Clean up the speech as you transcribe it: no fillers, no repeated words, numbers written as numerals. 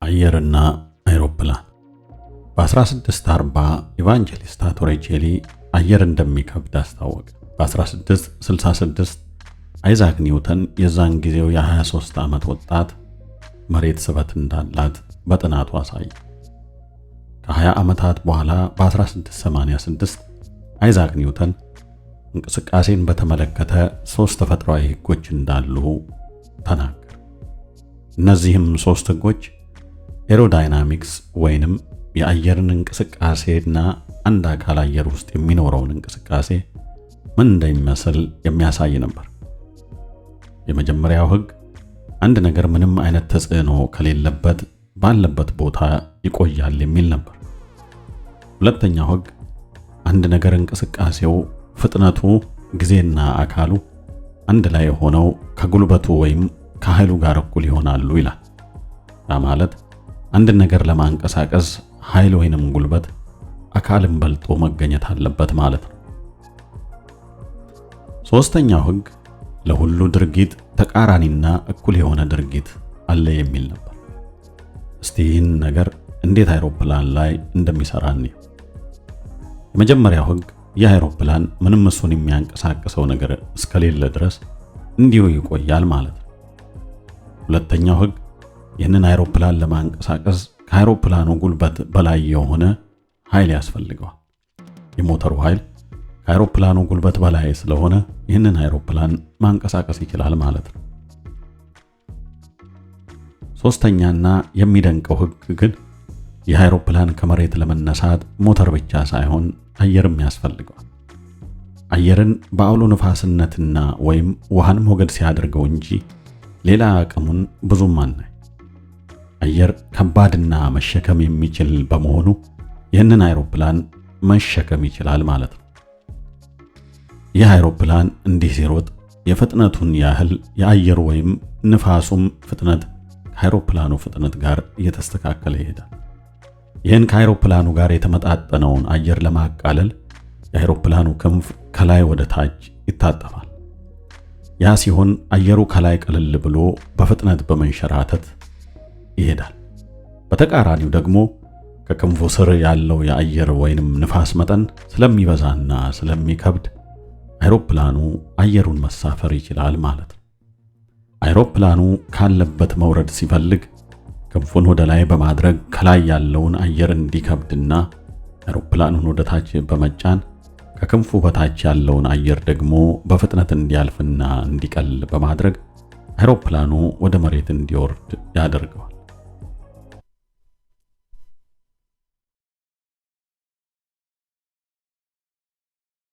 አየርና አይሮፕላን በ1640 ኢቫንጀሊስታ ቶሬቼሊ አየር እንደሚከብድ አስታወቀ። በ1666 አይዛክ ኒውተን የዛን ጊዜው የ23 ዓመት ወጣት መሬት ስበት እንዳላት በጥናቱ አሳየ። ከ20 ዓመታት በኋላ በ1686 አይዛክ ኒውተን እንቅስቃሴን በተመለከተ 3 ተፈጥሯዊ ሕጎች እንዳሉ ተናገረ። እነዚህም 3 ሕጎች ኤሮዳይናሚክስ ወይንም የአየርን እንቅስቃሴና አንድ አካል አየር ውስጥ የሚኖረውን እንቅስቃሴ ምን እንደሚመስል የሚያሳይ ነበር። የመጀመሪያው ሕግ አንድ ነገር ምንም አይነት ተጽዕኖ ከሌለበት ባለበት ቦታ ይቆያል የሚል ነበር። ሁለተኛው ሕግ አንድ ነገር እንቅስቃሴው፣ ፍጥነቱ፣ ጊዜና አካሉ አንድ ላይ ሆነው ከጉልበቱ ወይም ከኃይሉ ጋር እኩል ይሆናሉ ይላል። ያ ማለት አንድ ነገር ለማንቀሳቀስ ኃይል ወይንም ጉልበት አካልን በልጦ መገኘት አለበት ማለት ነው። ሶስተኛው ሕግ ለሁሉ ድርጊት ተቃራኒና እኩል የሆነ ድርጊት አለ የሚል ነበር። እስቲ ይህን ነገር እንዴት አይሮፕላን ላይ እንደሚሰራ እንየው። የመጀመሪያው ሕግ የአይሮፕላን ምንም እሱን የሚያንቀሳቅሰው ነገር እስከሌለ ድረስ እንዲሁ ይቆያል ማለት ነው። ሁለተኛው ሕግ ይህንን አይሮፕላን ለማንቀሳቀስ ከአይሮፕላኑ ጉልበት በላይ የሆነ ኃይል ያስፈልገዋል። የሞተሩ ኃይል ከአይሮፕላኑ ጉልበት በላይ ስለሆነ ይህንን አይሮፕላን ማንቀሳቀስ ይችላል ማለት ነው። ሶስተኛና የሚደንቀው ሕግ ግን ይህ አይሮፕላን ከመሬት ለመነሳት ሞተር ብቻ ሳይሆን አየርም ያስፈልገዋል። አየርን በአውሎ ነፋስነትና ወይም ውሃን ሞገድ ሲያደርገው እንጂ ሌላ አቅሙን ብዙም አናይ። አየር ከባድና መሸከም የሚችል በመሆኑ ይህንን አይሮፕላን መሸከም ይችላል ማለት ነው። ይህ አይሮፕላን እንዲህ ሲሮጥ የፍጥነቱን ያህል የአየሩ ወይም ንፋሱም ፍጥነት ከአይሮፕላኑ ፍጥነት ጋር እየተስተካከለ ይሄዳል። ይህን ከአይሮፕላኑ ጋር የተመጣጠነውን አየር ለማቃለል የአይሮፕላኑ ክንፍ ከላይ ወደ ታች ይታጠፋል። ያ ሲሆን አየሩ ከላይ ቀለል ብሎ በፍጥነት በመንሸራተት ይሄዳል። በተቃራኒው ደግሞ ከክንፉ ስር ያለው የአየር ወይንም ንፋስ መጠን ስለሚበዛና ስለሚከብድ አይሮፕላኑ አየሩን መሳፈር ይችላል ማለት ነው። አይሮፕላኑ ካለበት መውረድ ሲፈልግ ክንፉን ወደ ላይ በማድረግ ከላይ ያለውን አየር እንዲከብድና አይሮፕላኑን ወደ ታች በመጫን ከክንፉ በታች ያለውን አየር ደግሞ በፍጥነት እንዲያልፍና እንዲቀል በማድረግ አይሮፕላኑ ወደ መሬት እንዲወርድ ያደርገዋል።